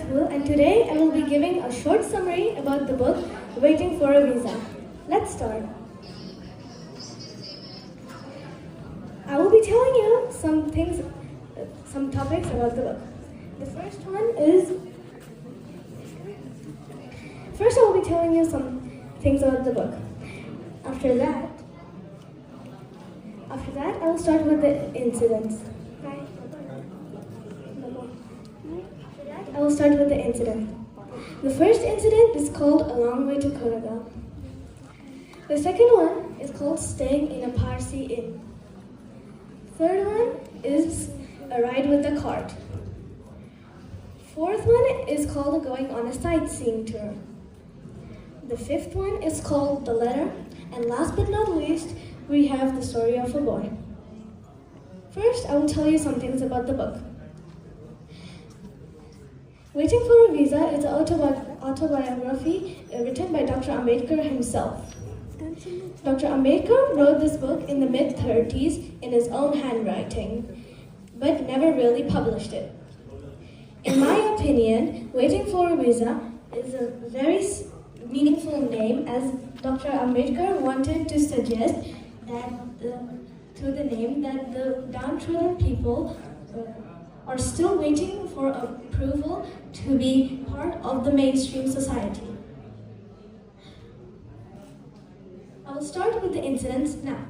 Thool, and today I will be giving a short summary about the book Waiting for a Visa. Let's start. I will be telling you some topics about the book. The first I will be telling you some things about the book. After that, I will start with the incidents. I will start with the incident. The first incident is called A Long Way to Koregaon. The second one is called Staying in a Parsi Inn. Third one is A Ride with the Cart. Fourth one is called Going on a Sightseeing Tour. The fifth one is called The Letter. And last but not least, we have The Story of a Boy. First, I will tell you some things about the book. Waiting for a Visa is an autobiography written by Dr. Ambedkar himself. Dr. Ambedkar wrote this book in the mid-30s in his own handwriting, but never really published it. In my opinion, Waiting for a Visa is a very meaningful name, as Dr. Ambedkar wanted to suggest that through the name that the downtrodden people are still waiting for approval to be part of the mainstream society. I will start with the incidents now.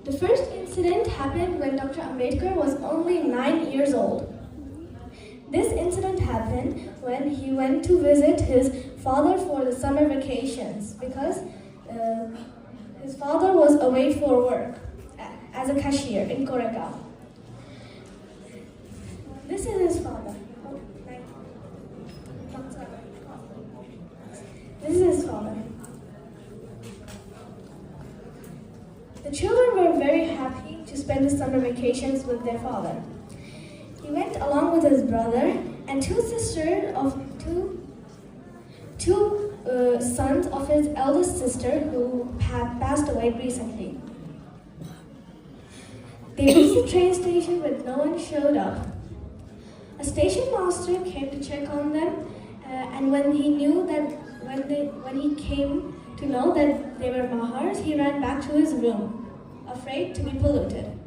The first incident happened when Dr. Ambedkar was only 9 years old. This incident happened when he went to visit his father for the summer vacations because his father was away for work as a cashier in Koregaon. This is his father. This is his father. The children were very happy to spend the summer vacations with their father. He went along with his brother and two sons of his eldest sister who had passed away recently. They reached the train station but no one showed up. A station master came to check on them, and when he came to know that they were Mahars, he ran back to his room, afraid to be polluted.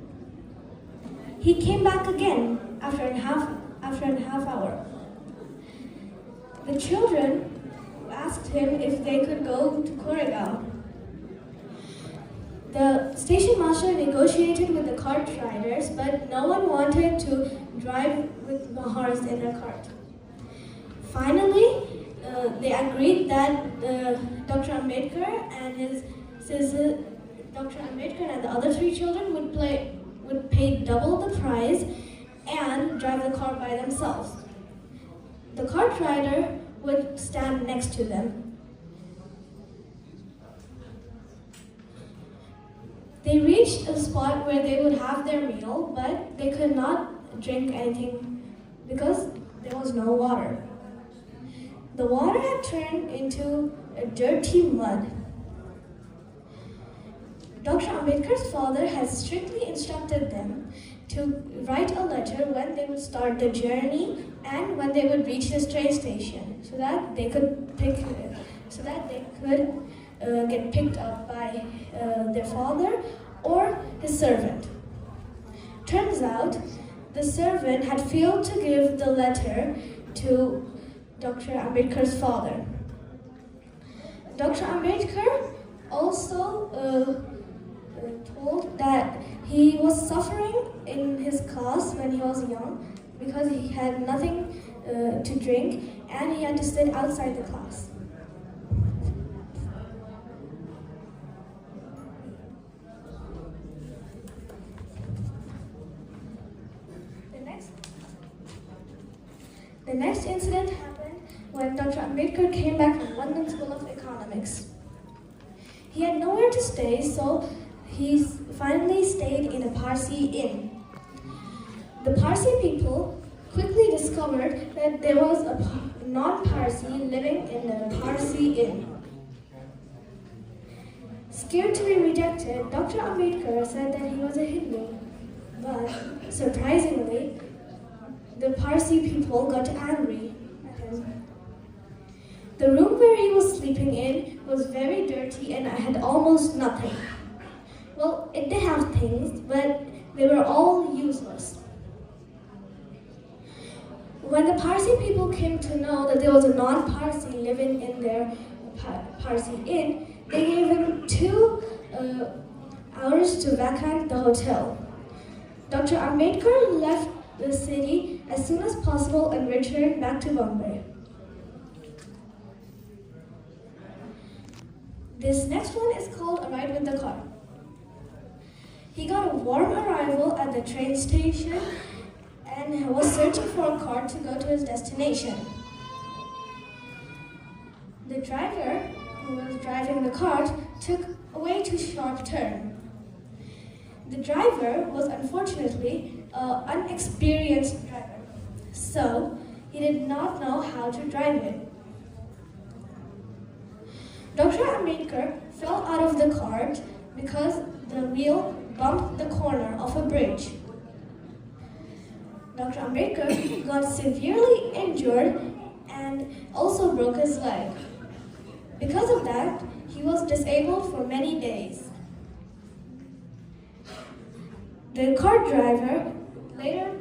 He came back again after a half hour. The children asked him if they could go to Koregaon. The station master negotiated with the cart riders, but no one wanted to drive with Mahars in their cart. Finally, they agreed that Dr. Ambedkar and the other three children would pay double the price and drive the car by themselves. The cart rider would stand next to them. They reached a spot where they would have their meal, but they could not drink anything because there was no water. The water had turned into a dirty mud. Dr. Ambedkar's father had strictly instructed them to write a letter when they would start the journey and when they would reach this train station, so that they could get picked up by their father or his servant. Turns out, the servant had failed to give the letter to Dr. Ambedkar's father. Dr. Ambedkar also told that he was suffering in his class when he was young because he had nothing to drink and he had to sit outside the class. The next incident happened when Dr. Ambedkar came back from London School of Economics. He had nowhere to stay, so he finally stayed in a Parsi inn. The Parsi people quickly discovered that there was a non-Parsi living in a Parsi inn. Scared to be rejected, Dr. Ambedkar said that he was a Hindu, but surprisingly, the Parsi people got angry at him. The room where he was sleeping in was very dirty and had almost nothing. Well, it did have things, but they were all useless. When the Parsi people came to know that there was a non-Parsi living in their Parsi inn, they gave him 2 hours to vacate the hotel. Dr. Ambedkar left the city as soon as possible and returned back to Bombay. This next one is called A Ride with the Car. He got a warm arrival at the train station and was searching for a car to go to his destination. The driver who was driving the cart took a way too sharp turn. The driver was unfortunately an unexperienced driver, so he did not know how to drive it. Dr. Ambedkar fell out of the cart because the wheel bumped the corner of a bridge. Dr. Ambedkar got severely injured and also broke his leg. Because of that, he was disabled for many days. The cart driver later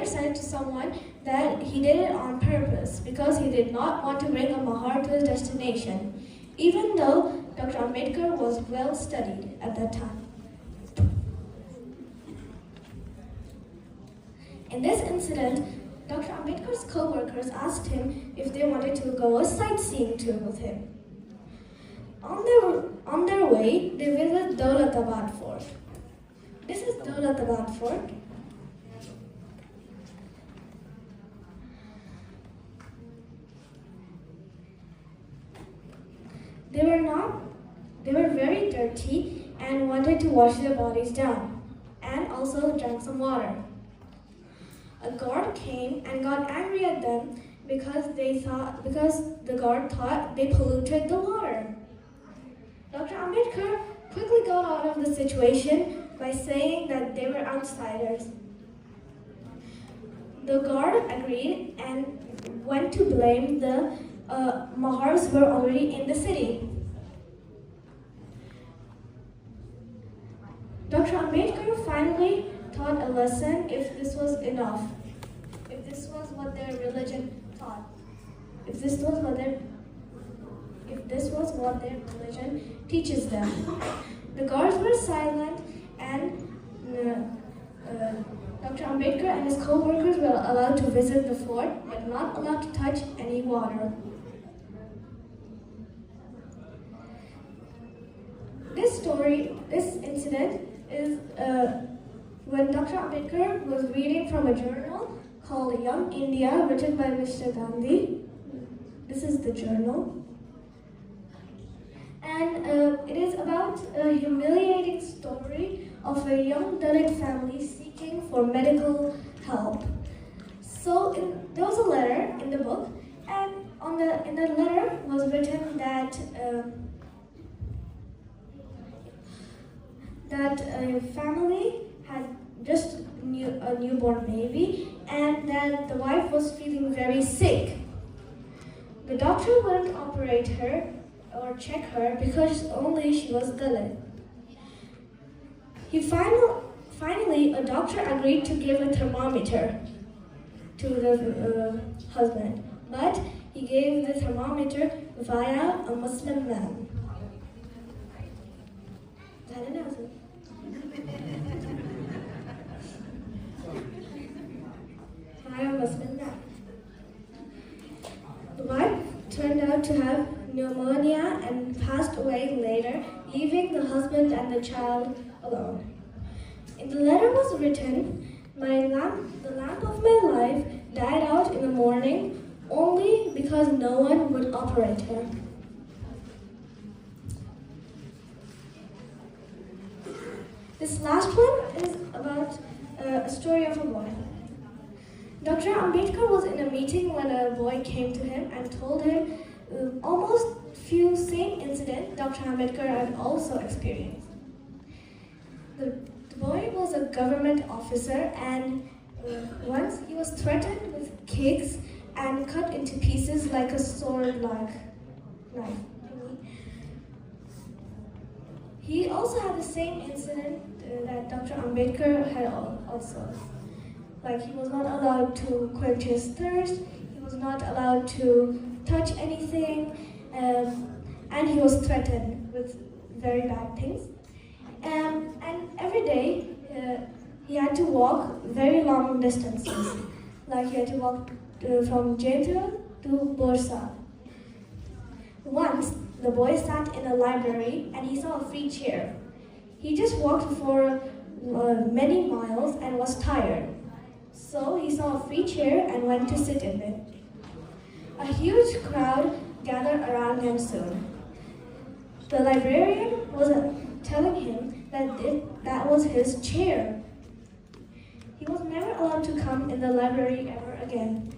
said to someone that he did it on purpose because he did not want to bring a Mahar to his destination, even though Dr. Ambedkar was well studied at that time. In this incident, Dr. Ambedkar's co-workers asked him if they wanted to go a sightseeing tour with him. On their way, they visited Daulatabad Fort. This is Daulatabad Fort. They were very dirty and wanted to wash their bodies down, and also drank some water. A guard came and got angry at them because the guard thought they polluted the water. Dr. Ambedkar quickly got out of the situation by saying that they were outsiders. The guard agreed and went to blame the Mahars who were already in the city. Dr. Ambedkar finally taught a lesson if this was enough, if this was what their religion taught, if this was what their religion teaches them. The guards were silent and Dr. Ambedkar and his co-workers were allowed to visit the fort but not allowed to touch any water. This incident is when Dr. Ambedkar was reading from a journal called Young India, written by Mr. Gandhi. This is the journal. And it is about a humiliating story of a young Dalit family seeking for medical help. So there was a letter in the book, and in the letter was written that a family had just a newborn baby and that the wife was feeling very sick. The doctor wouldn't operate her or check her because only she was Dalit. Finally, a doctor agreed to give a thermometer to the husband, but he gave the thermometer via a Muslim man. The wife turned out to have pneumonia and passed away later, leaving the husband and the child alone. In the letter was written, the lamp of my life died out in the morning only because no one would operate her. This last one is about a story of a boy. Dr. Ambedkar was in a meeting when a boy came to him and told him almost few same incident Dr. Ambedkar had also experienced. The boy was a government officer and Once he was threatened with kicks and cut into pieces like a sword-like knife. He also had the same incident that Dr. Ambedkar had also. Like, he was not allowed to quench his thirst, he was not allowed to touch anything, and he was threatened with very bad things. And every day, he had to walk very long distances. Like, he had to walk from Jyotiba to Babasaheb. Once, the boy sat in a library and he saw a free chair. He just walked for many miles and was tired. So he saw a free chair and went to sit in it. A huge crowd gathered around him soon. The librarian was telling him that was his chair. He was never allowed to come in the library ever again.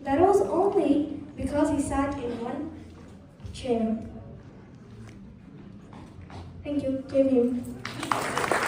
That was only because he sat in one chair. Thank you. Jai Bhim.